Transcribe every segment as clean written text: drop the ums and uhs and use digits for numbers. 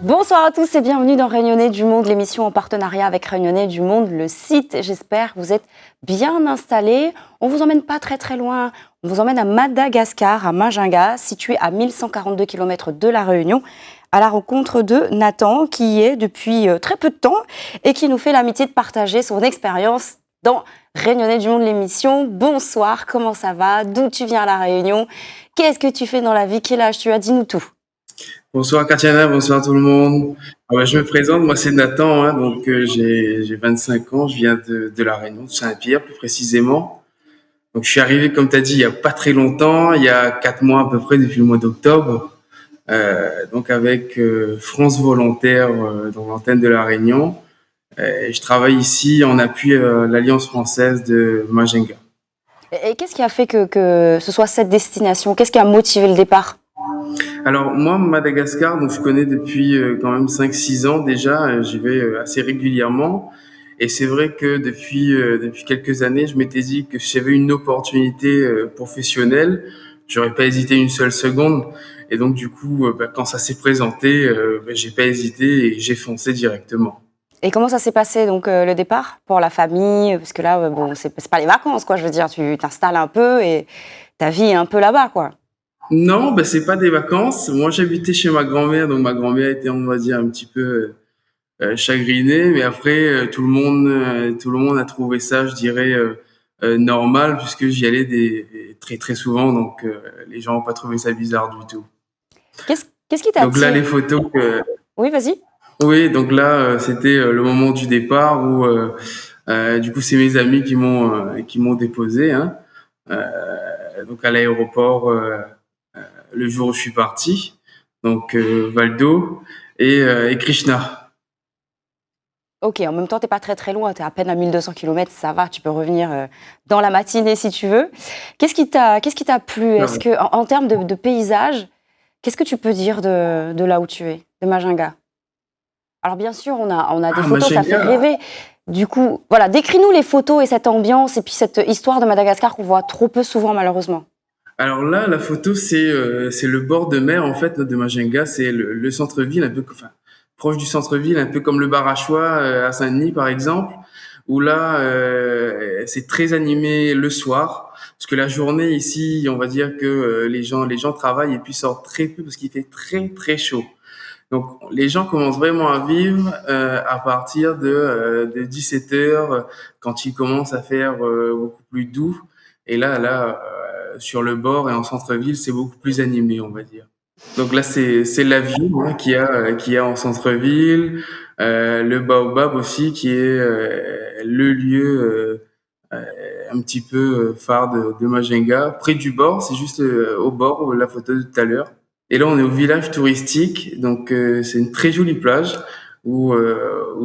Bonsoir à tous et bienvenue dans Réunionnais du Monde, l'émission en partenariat avec Réunionnais du Monde, le site. J'espère que vous êtes bien installés. On vous emmène pas très loin, on vous emmène à Madagascar, à Majinga, situé à 1142 km de La Réunion, à la rencontre de Nathan, qui y est depuis très peu de temps et qui nous fait l'amitié de partager son expérience dans Réunionnais du Monde, l'émission. Bonsoir, comment ça va? D'où tu viens à La Réunion? Qu'est-ce que tu fais dans la vie? Quel âge tu as? Dis-nous tout. Bonsoir Katiana, bonsoir tout le monde. Je me présente, moi c'est Nathan, donc j'ai 25 ans, je viens de La Réunion, de Saint-Pierre plus précisément. Donc je suis arrivé, comme tu as dit, il y a pas très longtemps, il y a 4 mois à peu près, depuis le mois d'octobre, donc avec France Volontaire dans l'antenne de La Réunion. Je travaille ici en appui à l'Alliance française de Majinga. Et qu'est-ce qui a fait que ce soit cette destination? Qu'est-ce qui a motivé le départ? Alors moi, Madagascar, donc je connais depuis quand même 5-6 ans déjà, j'y vais assez régulièrement. Et c'est vrai que depuis quelques années, je m'étais dit que si j'avais une opportunité professionnelle, j'aurais pas hésité une seule seconde. Et donc du coup, quand ça s'est présenté, j'ai pas hésité et j'ai foncé directement. Et comment ça s'est passé donc le départ pour la famille? Parce que là, bon, c'est pas les vacances, quoi. Je veux dire, tu t'installes un peu et ta vie est un peu là-bas, quoi. Non, c'est pas des vacances. Moi, j'habitais chez ma grand-mère, donc ma grand-mère était, on va dire, un petit peu chagrinée, mais après tout le monde a trouvé ça, je dirais, normal puisque j'y allais très souvent, donc les gens n'ont pas trouvé ça bizarre du tout. Qu'est-ce qui Donc là, t'attire? les photos, Oui, vas-y. oui, donc là, c'était le moment du départ où du coup c'est mes amis qui m'ont déposé, donc à l'aéroport le jour où je suis parti, donc Valdo et Krishna. Ok, en même temps, t'es pas très loin, t'es à peine à 1200 km, ça va, tu peux revenir dans la matinée si tu veux. Qu'est-ce qui t'a plu? Est-ce que, en termes de paysage, qu'est-ce que tu peux dire de là où tu es, de Majinga? Alors bien sûr, on a des Ah, photos, ça fait Majinga. rêver. Du coup, voilà, décris-nous les photos et cette ambiance et puis cette histoire de Madagascar qu'on voit trop peu souvent malheureusement. Alors là, la photo, c'est le bord de mer en fait de Majinga, c'est le centre-ville un peu, enfin proche du centre-ville, un peu comme le Barachois à Saint-Denis par exemple, où là c'est très animé le soir, parce que la journée ici, on va dire que les gens travaillent et puis sortent très peu parce qu'il fait très chaud. Donc les gens commencent vraiment à vivre à partir de 17 heures, quand il commence à faire beaucoup plus doux. Et là, sur le bord et en centre-ville, c'est beaucoup plus animé, on va dire. Donc là, c'est la ville qu'il y a en centre-ville, le Baobab aussi, qui est le lieu un petit peu phare de Majinga, près du bord. C'est juste au bord, la photo de tout à l'heure. Et là, on est au village touristique, donc c'est une très jolie plage où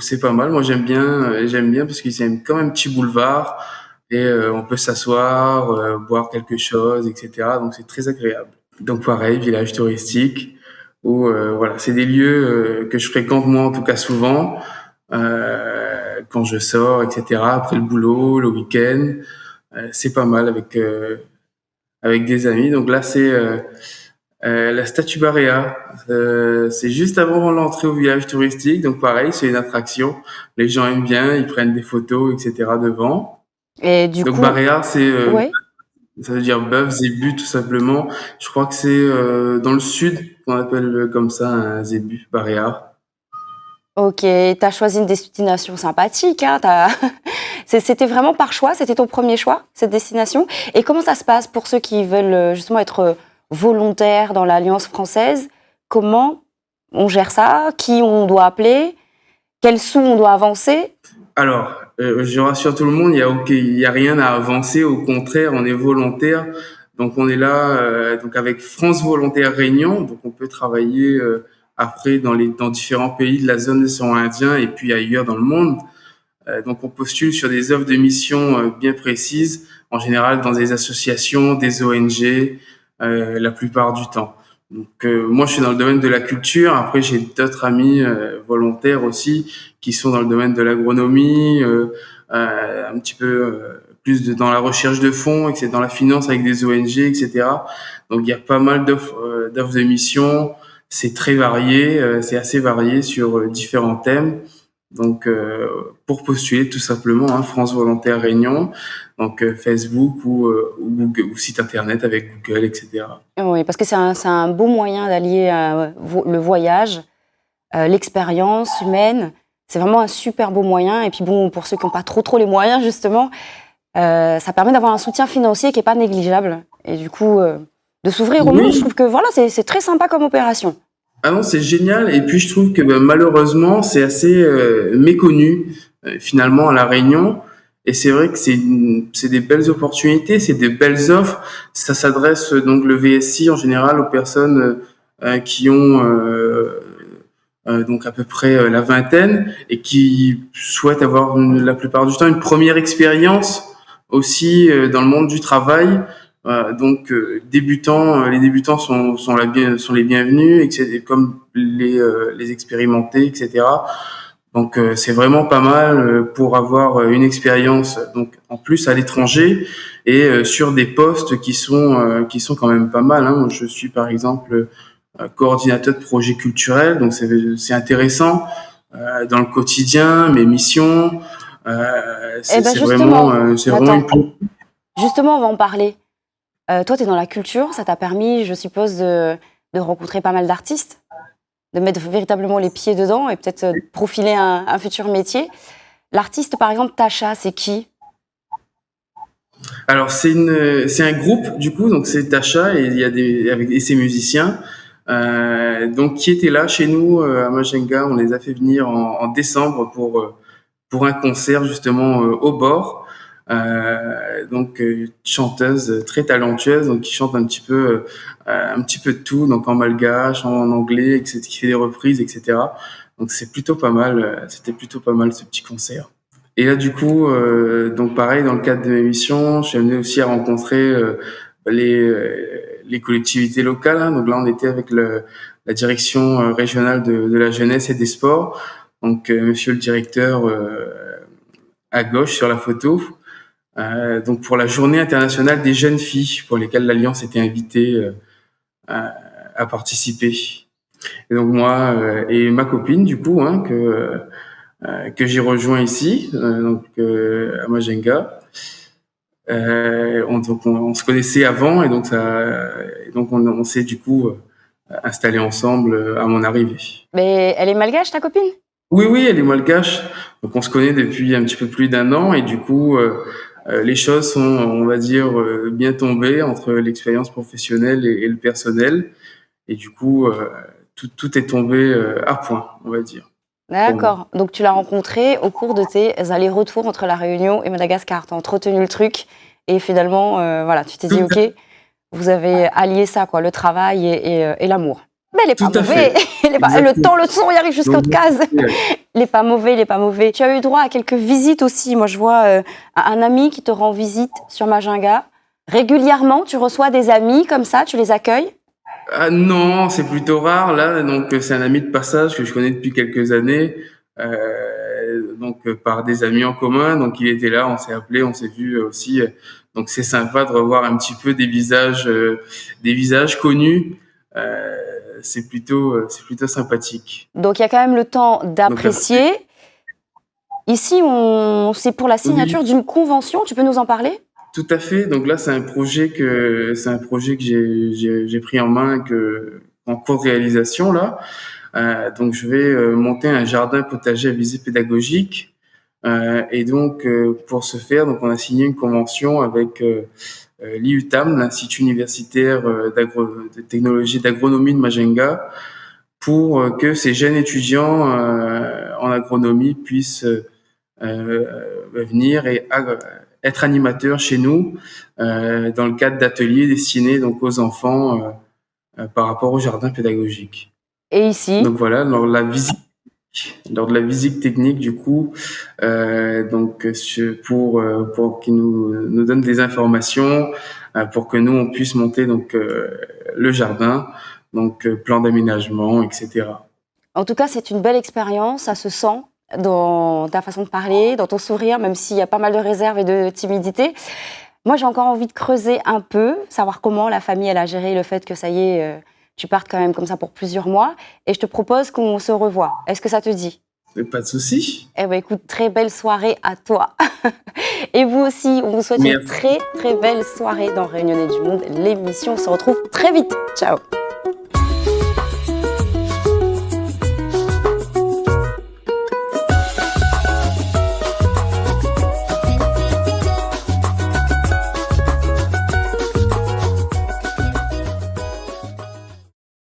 c'est pas mal. Moi, j'aime bien parce qu'il y a quand même un petit boulevard et on peut s'asseoir, boire quelque chose, etc. Donc c'est très agréable. Donc pareil, village touristique où voilà, c'est des lieux que je fréquente moi en tout cas souvent quand je sors, etc. Après le boulot, le week-end, c'est pas mal avec des amis. Donc là, c'est la statue Barea. C'est juste avant l'entrée au village touristique. Donc pareil, c'est une attraction. Les gens aiment bien, ils prennent des photos, etc. devant. Et du Donc coup, Barea, ouais. ça veut dire bœuf, zébu tout simplement. Je crois que c'est dans le sud qu'on appelle comme ça un zébu, Barea. Ok, t'as choisi une destination sympathique, hein, c'était vraiment par choix, c'était ton premier choix, cette destination. Et comment ça se passe pour ceux qui veulent justement être volontaires dans l'Alliance française? Comment on gère ça? Qui on doit appeler? Quels sous on doit avancer? Alors, je rassure tout le monde, il y a rien à avancer. Au contraire, on est volontaire. Donc, on est là, donc avec France Volontaire Réunion. Donc, on peut travailler après dans différents pays de la zone de l'océan Indien et puis ailleurs dans le monde. Donc, on postule sur des offres de mission bien précises, en général dans des associations, des ONG, la plupart du temps. Donc, moi, je suis dans le domaine de la culture. Après, j'ai d'autres amis volontaires aussi qui sont dans le domaine de l'agronomie, un petit peu dans la recherche de fonds, dans la finance avec des ONG, etc. Donc, il y a pas mal d'offres de missions. c'est très varié, c'est assez varié sur différents thèmes. Donc, pour postuler tout simplement, hein, France Volontaire Réunion, donc Facebook ou Google, ou site internet avec Google, etc. Oui, parce que c'est un beau moyen d'allier le voyage, l'expérience humaine. C'est vraiment un super beau moyen. Et puis bon, pour ceux qui n'ont pas trop les moyens, justement, ça permet d'avoir un soutien financier qui n'est pas négligeable. Et du coup, de s'ouvrir au monde, je Oui, trouve que voilà, c'est très sympa comme opération. ah non, c'est génial. Et puis je trouve que malheureusement, c'est assez méconnu finalement à La Réunion. Et c'est vrai que c'est des belles opportunités, c'est des belles offres. Ça s'adresse donc le VSI en général aux personnes qui ont donc à peu près la vingtaine et qui souhaitent avoir la plupart du temps une première expérience aussi dans le monde du travail. Donc débutants, les débutants sont les bienvenus, etc., comme les expérimentés, etc. Donc c'est vraiment pas mal pour avoir une expérience donc en plus à l'étranger et sur des postes qui sont quand même pas mal, hein. Moi, je suis par exemple coordinateur de projet culturel, donc c'est intéressant dans le quotidien, mes missions. Eh ben C'est vraiment attends, une. justement, on va en parler. Toi, tu es dans la culture, ça t'a permis, je suppose, de rencontrer pas mal d'artistes, de mettre véritablement les pieds dedans et peut-être profiler un futur métier. L'artiste, par exemple, Tasha, c'est qui? Alors c'est un groupe du coup, donc c'est Tacha et il y a et ses musiciens. Donc qui étaient là chez nous à Majenga, on les a fait venir en décembre pour un concert justement au bord. Donc chanteuse très talentueuse, donc qui chante un petit peu de tout, donc en malgache, en anglais, etc., qui fait des reprises, etc. Donc c'est plutôt pas mal. C'était plutôt pas mal ce petit concert. Et là du coup, donc pareil dans le cadre de mes missions, je suis amené aussi à rencontrer les collectivités locales, hein. Donc là on était avec la direction régionale de la jeunesse et des sports. Donc monsieur le directeur à gauche sur la photo. Donc pour la journée internationale des jeunes filles, pour lesquelles l'Alliance était invitée à participer. Et donc moi et ma copine, du coup, hein, que j'ai rejoint ici, à Majenga. On se connaissait avant et donc on s'est du coup installé ensemble à mon arrivée. Mais elle est malgache, ta copine? Oui, oui, elle est malgache. Donc on se connaît depuis un petit peu plus d'un an et du coup les choses sont, on va dire, bien tombées entre l'expérience professionnelle et le personnel. Et du coup, tout est tombé à point, on va dire, pour moi. D'accord. Donc tu l'as rencontrée au cours de tes allers-retours entre La Réunion et Madagascar. Tu as entretenu le truc et finalement, voilà, tu t'es dit, Tout OK, vous avez allié ça, quoi, le travail et l'amour. Mais il n'est pas Tout à mauvais. fait, Le temps, exactement. le son, il arrive jusqu'aux Donc, cases. Il n'est pas mauvais, il n'est pas mauvais. Tu as eu droit à quelques visites aussi. Moi, je vois un ami qui te rend visite sur Majinga. Régulièrement, tu reçois des amis comme ça, tu les accueilles? ah non, c'est plutôt rare là. Donc c'est un ami de passage que je connais depuis quelques années, par des amis en commun. Donc il était là, on s'est appelé, on s'est vu aussi. Donc c'est sympa de revoir un petit peu des visages connus. Euh, c'est plutôt sympathique. Donc, il y a quand même le temps Donc après, d'apprécier. Ici, c'est pour la oui, signature d'une convention. Tu peux nous en parler? tout à fait. Donc là, c'est un projet que j'ai pris en main, en cours de réalisation là. Donc je vais monter un jardin potager à visée pédagogique. Et donc pour ce faire, donc on a signé une convention avec l'IUTAM, l'Institut universitaire de technologie d'agronomie de Majenga, pour que ces jeunes étudiants en agronomie puissent venir et être animateurs chez nous dans le cadre d'ateliers destinés donc aux enfants par rapport au jardin pédagogique. Et ici, Donc voilà, lors de la visite technique du coup, pour qu'ils nous donnent des informations pour que nous on puisse monter donc le jardin, donc plan d'aménagement, etc. en tout cas, c'est une belle expérience. Ça se sent dans ta façon de parler, dans ton sourire, même s'il y a pas mal de réserve et de timidité. Moi, j'ai encore envie de creuser un peu, savoir comment la famille elle a géré le fait que ça y est, tu partes quand même comme ça pour plusieurs mois et je te propose qu'on se revoie. Est-ce que ça te dit? Pas de souci. Eh ben écoute, très belle soirée à toi. Et vous aussi, on vous souhaite une Merci. très très belle soirée dans Rayonner du Monde, l'émission. On se retrouve très vite. Ciao.